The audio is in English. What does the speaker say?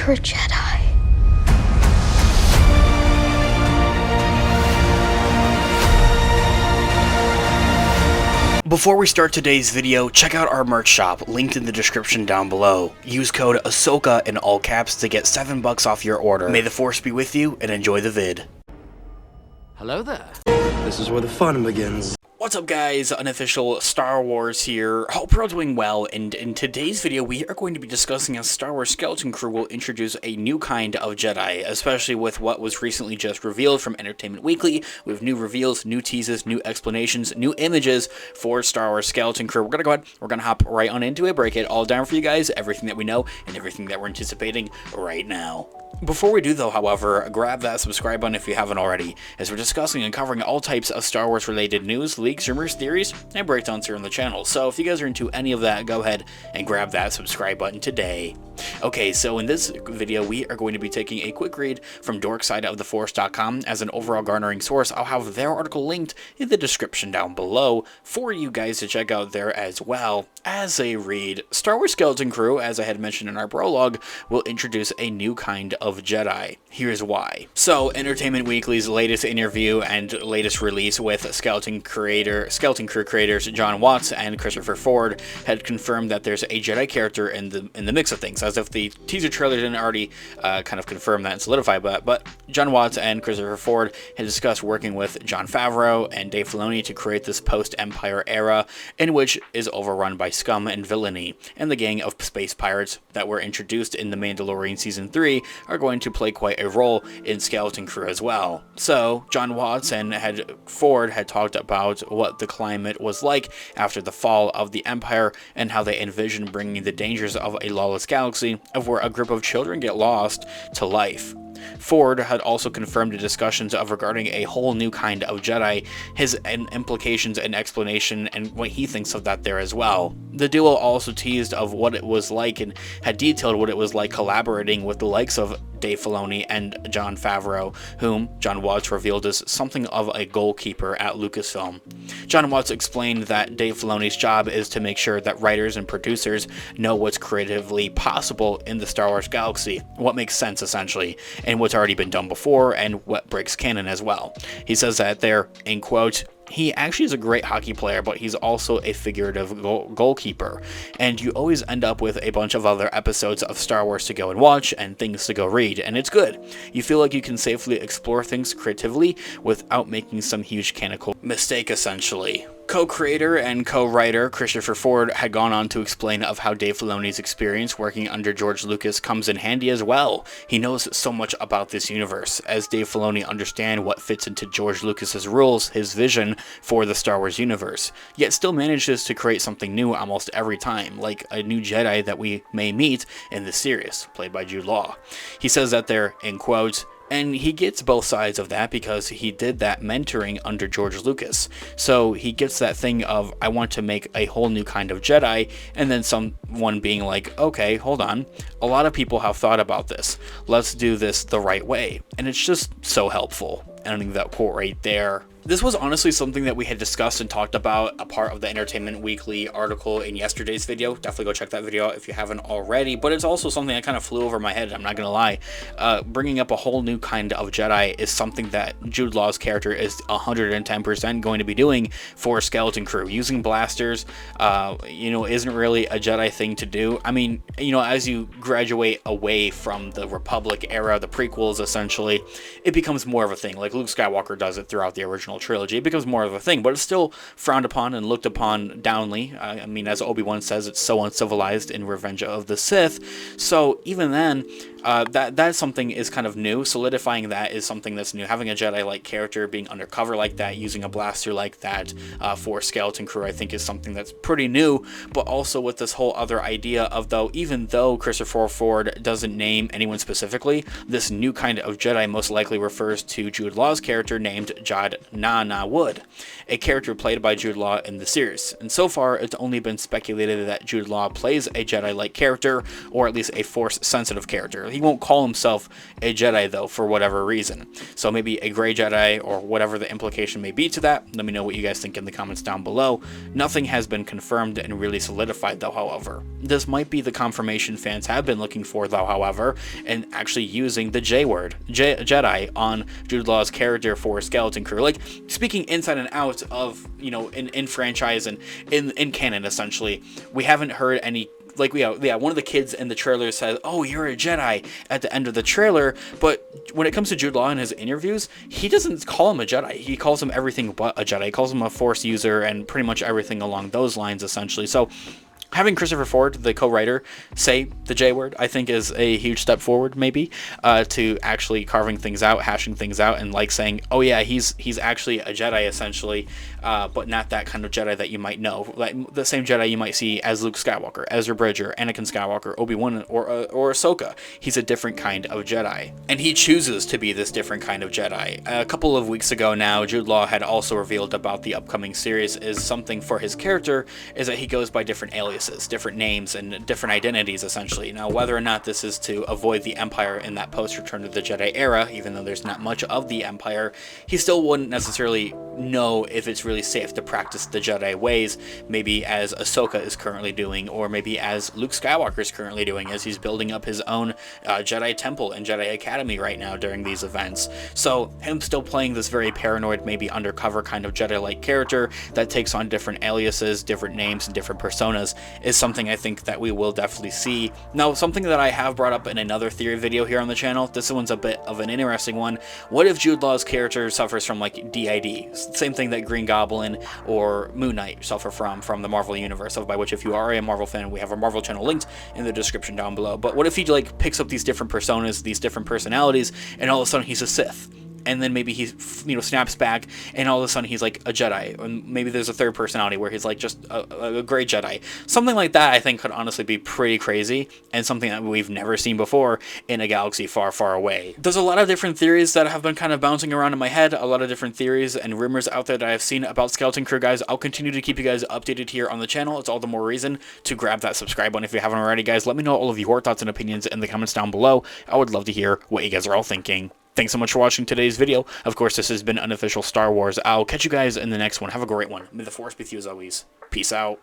You're a Jedi. Before we start today's video, check out our merch shop, linked in the description down below. Use code Ahsoka in all caps to get $7 off your order. May the Force be with you, and enjoy the vid. Hello there. This is where the fun begins. What's up guys, Unofficial Star Wars here. Hope you're all doing well, and in today's video we are going to be discussing how Star Wars Skeleton Crew will introduce a new kind of Jedi, especially with what was recently just revealed from Entertainment Weekly, with new reveals, new teases, new explanations, new images for Star Wars Skeleton Crew. We're gonna hop right on into it, break it all down for you guys, everything that we know and everything that we're anticipating right now. Before we do though, however, grab that subscribe button if you haven't already, as we're discussing and covering all types of Star Wars related news, leaks, rumors, theories, and breakdowns here on the channel. So if you guys are into any of that, go ahead and grab that subscribe button today. Okay, so in this video we are going to be taking a quick read from dorksideoftheforce.com as an overall garnering source. I'll have their article linked in the description down below for you guys to check out there as well. As a read, Star Wars Skeleton Crew, as I had mentioned in our prologue, will introduce a new kind of Jedi. Here's why. So, Entertainment Weekly's latest interview and latest release with Skeleton Crew creators Jon Watts and Christopher Ford had confirmed that there's a Jedi character in the mix of things, as if the teaser trailer didn't already kind of confirm that and solidify that. But Jon Watts and Christopher Ford had discussed working with Jon Favreau and Dave Filoni to create this post-Empire era in which is overrun by scum and villainy, and the gang of space pirates that were introduced in The Mandalorian Season 3 are going to play quite a role in Skeleton Crew as well. So, Jon Watts and Ford had talked about what the climate was like after the fall of the Empire and how they envisioned bringing the dangers of a lawless galaxy of where a group of children get lost to life. Ford had also confirmed the discussions of regarding a whole new kind of Jedi, his implications and explanation, and what he thinks of that there as well. The duo also teased of what it was like and had detailed what it was like collaborating with the likes of Dave Filoni and Jon Favreau, whom Jon Watts revealed as something of a goalkeeper at Lucasfilm. Jon Watts explained that Dave Filoni's job is to make sure that writers and producers know what's creatively possible in the Star Wars galaxy, what makes sense essentially, and what's already been done before, and what breaks canon as well. He says that there, in quote, he actually is a great hockey player, but he's also a figurative goalkeeper. And you always end up with a bunch of other episodes of Star Wars to go and watch and things to go read, and it's good. You feel like you can safely explore things creatively without making some huge canonical mistake, essentially. Co-creator and co-writer Christopher Ford had gone on to explain of how Dave Filoni's experience working under George Lucas comes in handy as well. He knows so much about this universe, as Dave Filoni understands what fits into George Lucas's rules, his vision for the Star Wars universe, yet still manages to create something new almost every time, like a new Jedi that we may meet in the series, played by Jude Law. He says that they're, in quotes, and he gets both sides of that because he did that mentoring under George Lucas. So he gets that thing of, I want to make a whole new kind of Jedi, and then someone being like, okay, hold on, a lot of people have thought about this. Let's do this the right way. And it's just so helpful. And I think that quote right there. This was honestly something that we had discussed and talked about, a part of the Entertainment Weekly article in yesterday's video. Definitely go check that video out if you haven't already, but it's also something that kind of flew over my head, I'm not gonna lie. Bringing up a whole new kind of Jedi is something that Jude Law's character is 110% going to be doing for Skeleton Crew. Using blasters, isn't really a Jedi thing to do. I mean, as you graduate away from the Republic era, the prequels essentially, it becomes more of a thing. Like Luke Skywalker does it throughout the original trilogy. It becomes more of a thing, but it's still frowned upon and looked upon downly. I mean, as Obi-Wan says, it's so uncivilized in Revenge of the Sith. So even then, that something is kind of new. Solidifying that is something that's new. Having a Jedi-like character being undercover like that, using a blaster like that for Skeleton Crew, I think is something that's pretty new. But also with this whole other idea of, even though Christopher Ford doesn't name anyone specifically, this new kind of Jedi most likely refers to Jude Law's character named Na Wood, a character played by Jude Law in the series. And so far, it's only been speculated that Jude Law plays a Jedi-like character, or at least a Force-sensitive character. He won't call himself a Jedi, though, for whatever reason. So maybe a gray Jedi, or whatever the implication may be to that. Let me know what you guys think in the comments down below. Nothing has been confirmed and really solidified, though, however. This might be the confirmation fans have been looking for, though, however, and actually using the J word, Jedi, on Jude Law's character for Skeleton Crew. Like, speaking inside and out of, you know, in franchise and in canon, essentially, we haven't heard any. Like, yeah, one of the kids in the trailer says, "Oh, you're a Jedi," at the end of the trailer, but when it comes to Jude Law in his interviews, he doesn't call him a Jedi. He calls him everything but a Jedi. He calls him a Force user and pretty much everything along those lines, essentially. So having Christopher Ford, the co-writer, say the J word, I think is a huge step forward, maybe, to actually carving things out, hashing things out, and like saying, oh yeah, he's actually a Jedi, essentially, but not that kind of Jedi that you might know. Like the same Jedi you might see as Luke Skywalker, Ezra Bridger, Anakin Skywalker, Obi-Wan, or Ahsoka. He's a different kind of Jedi. And he chooses to be this different kind of Jedi. A couple of weeks ago now, Jude Law had also revealed about the upcoming series is something for his character, is that he goes by different aliases, different names, and different identities, essentially. Now, whether or not this is to avoid the Empire in that post-Return of the Jedi era, even though there's not much of the Empire, he still wouldn't necessarily know if it's really safe to practice the Jedi ways, maybe as Ahsoka is currently doing, or maybe as Luke Skywalker is currently doing, as he's building up his own Jedi Temple and Jedi Academy right now during these events. So, him still playing this very paranoid, maybe undercover kind of Jedi-like character that takes on different aliases, different names, and different personas is something I think that we will definitely see. Now, something that I have brought up in another theory video here on the channel, this one's a bit of an interesting one. What if Jude Law's character suffers from, like, DID? Same thing that Green Goblin or Moon Knight suffer from the Marvel Universe, by which, if you are a Marvel fan, we have our Marvel channel linked in the description down below. But what if he, like, picks up these different personas, these different personalities, and all of a sudden he's a Sith? And then maybe he, you know, snaps back, and all of a sudden he's like a Jedi, and maybe there's a third personality where he's like just a great Jedi. Something like that, I think, could honestly be pretty crazy, and something that we've never seen before in a galaxy far, far away. There's a lot of different theories that have been kind of bouncing around in my head, a lot of different theories and rumors out there that I've seen about Skeleton Crew, guys. I'll continue to keep you guys updated here on the channel. It's all the more reason to grab that subscribe button if you haven't already, guys. Let me know all of your thoughts and opinions in the comments down below. I would love to hear what you guys are all thinking. Thanks so much for watching today's video. Of course, this has been Unofficial Star Wars. I'll catch you guys in the next one. Have a great one. May the Force be with you as always. Peace out.